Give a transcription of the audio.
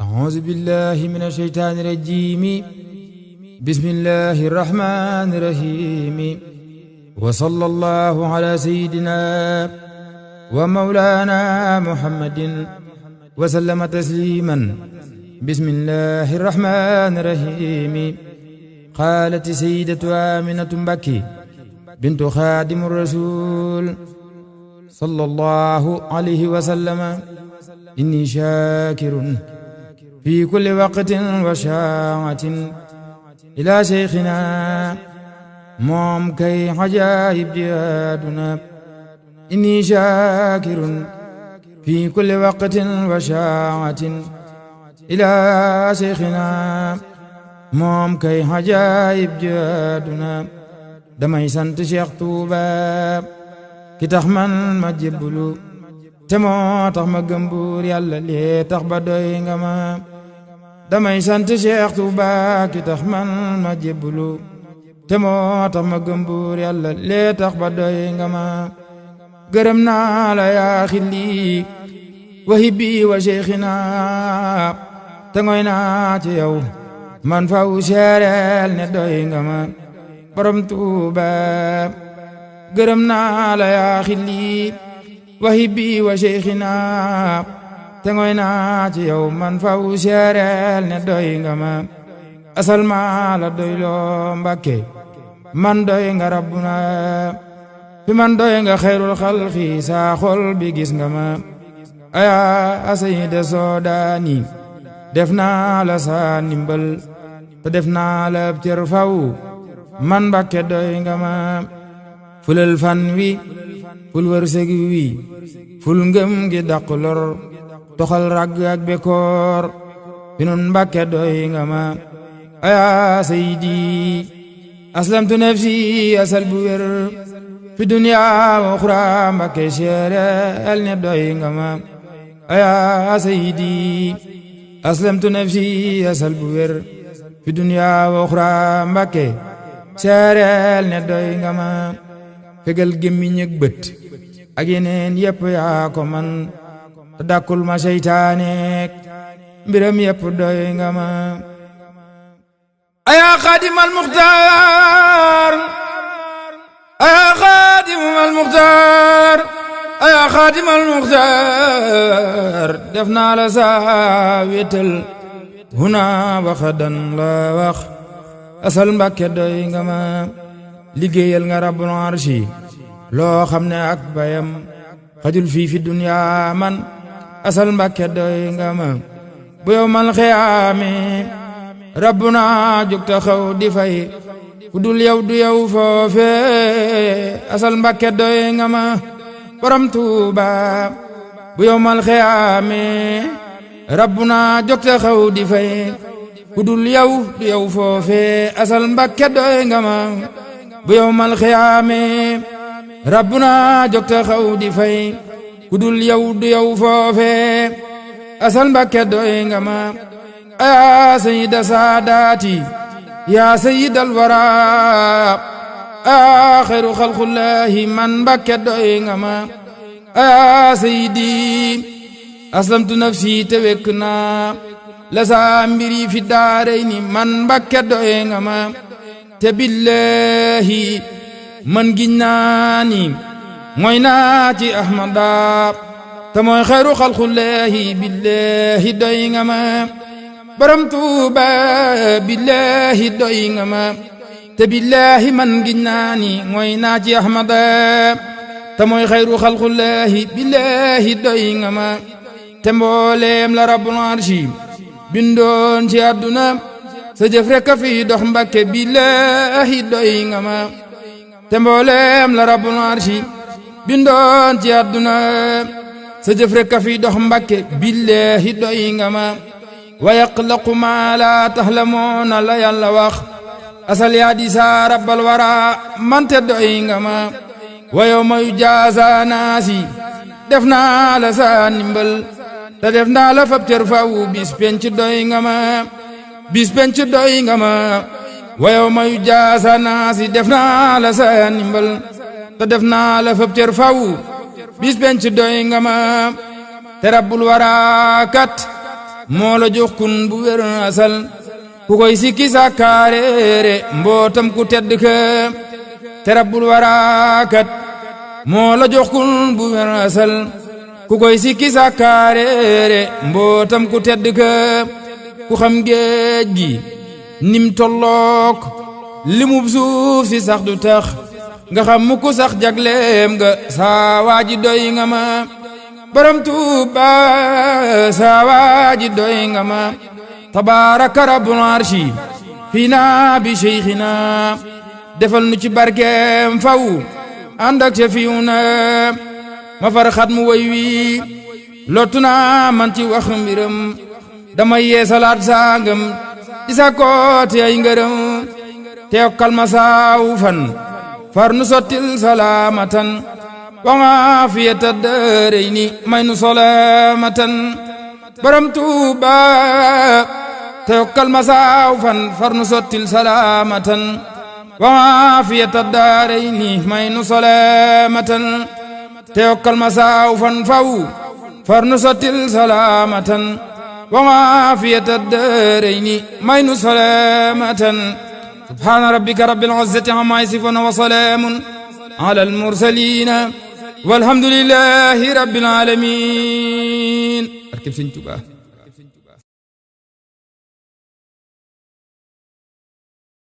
أعوذ بالله من الشيطان الرجيم بسم الله الرحمن الرحيم وصلى الله على سيدنا ومولانا محمد وسلم تسليما بسم الله الرحمن الرحيم قالت سيدة آمنة بكي بنت خادم الرسول صلى الله عليه وسلم إني شاكر في كل وقت وشاعة إلى شيخنا موم كي حجائب جهادنا إني شاكر في كل وقت وشاعة إلى شيخنا موم كي حجائب جهادنا damay sant Cheikh Touba ki tax man ma jébbalu te moo tax ma gëm Buur Yàlla lee tax ba doy nga ma damay sant Cheikh Touba ki tax man ma jébbalu te moo tax ma gëm Buur Yàlla lee tax ba doy nga ma gërëm naa la yaa xilli wa hibbi wa cheikhina te ngoy naa ci yow man faw seereel ne doy nga ma borom Tuuba gërëm naa la yaa xilli wa hibbi wa cheikhina te ngoy naa ci yow man faw seereel ne doy nga ma asal maa la doy loo Mbàkke man doy nga rabbuna fi man doy nga xayrul xalqi saa xol bi gis nga ma aya asayida soodaani def naa la saa ndimbal te def naa la cër faw man Mbàkke doy nga ma fulal fan wi ful wërsëg wi ful ngëm gi dàq lor toxal ragg ak bekoor fi nun Mbàkke doy nga ma aya sayidi aslamtu nafsi asal bu wér fi dunya wa uxra Mbàkke seereel ne doy nga ma aya sayidi aslamtu nafsi asal bu wér fi dunya wa uxra Mbàkke seereel ne doy nga ma fegal gémmiñ ak bët ak yeneen yépp yaa ko man te dàkkul ma seytaaneek mbiram yépp doy nga ma ayaa xaadimal muxtaar ayaa xaadimal muxtaar ayaa xaadimal muxtaar def naa la saa wéetal huna waxadan la wax asal Mbàkke doy nga ma liggéeyal nga rabbul arshi loo xam ne ak bayam xajul fii fi dunya man asal Mbàkke doy nga ma bu yow mal xiyaame rabbuna jóg taxaw di fay ku dul yow du yow foofe asal Mbàkke doy nga ma borom Tuuba bu yow mal xiyaame rabbuna jóg taxaw di fay ku dul yow du yow foofe asal Mbàkke doy nga ma bu yow mal xiyaame rabbuna jóg taxaw di fay ku dul yow du yow foofe asal Mbàkke doy nga ma yaa sayyida saadaati yaa sayyidal wara yaa xayru xalqullaahi man Mbàkke doy nga ma yaa sayyidi aslamtu nafsi te wekk naa la saa mbiri fi daarayni man Mbàkke doy nga ma te billahi man giñ naa ni mooy naa ci ahmada te mooy xayru xalqullaahi billahi doy nga ma borom Tuuba billahi doy nga ma te billahi man giñ naa ni mooy naa ci ahmada te mooy xayru xalqullaahi billahi doy nga ma te mbooleem la rabbul arshi bindoon ci àdduna sa jëf rekk a fi dox Mbàkke billahi doy nga ma te mbooleem la rabbul arshi bindoon ci àdduna sa jëf rekk a fi dox Mbàkke billahi doy nga ma wa yaqlaqu ma la taxlamoona la Yàlla wax asal yaa di saa rabbal wara mante doy nga ma wa yawma yujaaza naasi def naa la saa ndimbal te def naa la fab cër faw bis penc doy nga ma bis penc doy nga ma wa yawma yujaaza naasi def naa la saa ndimbal te def naa la fab cër faw bis penc doy nga ma te rabbul wara kat moo la jox kun bu wér asal ku koy sikki sàkkaareere mbootam ku tedd ka te rabbul waraakat moo la jox kun bu wér asal ku koy sikki sàkkaareere mbootam ku tedd ka ku xam géej gi nim tollook limub suuf si sax du tax nga xam mu ku sax jagleem nga saa waaji doy nga ma borom Tuuba saa waaji doy nga ma tabaaraka rabbul arshi fiina bi seyxina defal nu ci barkeem faw ànd ak ca fiw na ma far xat mu way wi lottu naa man ci wax mbiram damay yeesalaat saangam ci sa kooti ay ngërëm te yokkal ma saaw fan far nu sottil salaamatan wa aafiyata daarayni may nu salaamatan borom Tuuba te yokkal ma saaw fan far nu sottil salaamatan wa aafiyata daarayni may nu salaamatan te yokkal ma saaw fan faw far nu sottil salaamatan wa aafiyata daarayni may nu salaamatan subhaana rabbika rabbil izzati ammaa yasifuun wa salaamun alal mursaliin walhamdulillaahi rabbil aalamiin. Barkeb Sëñ Tuubaa.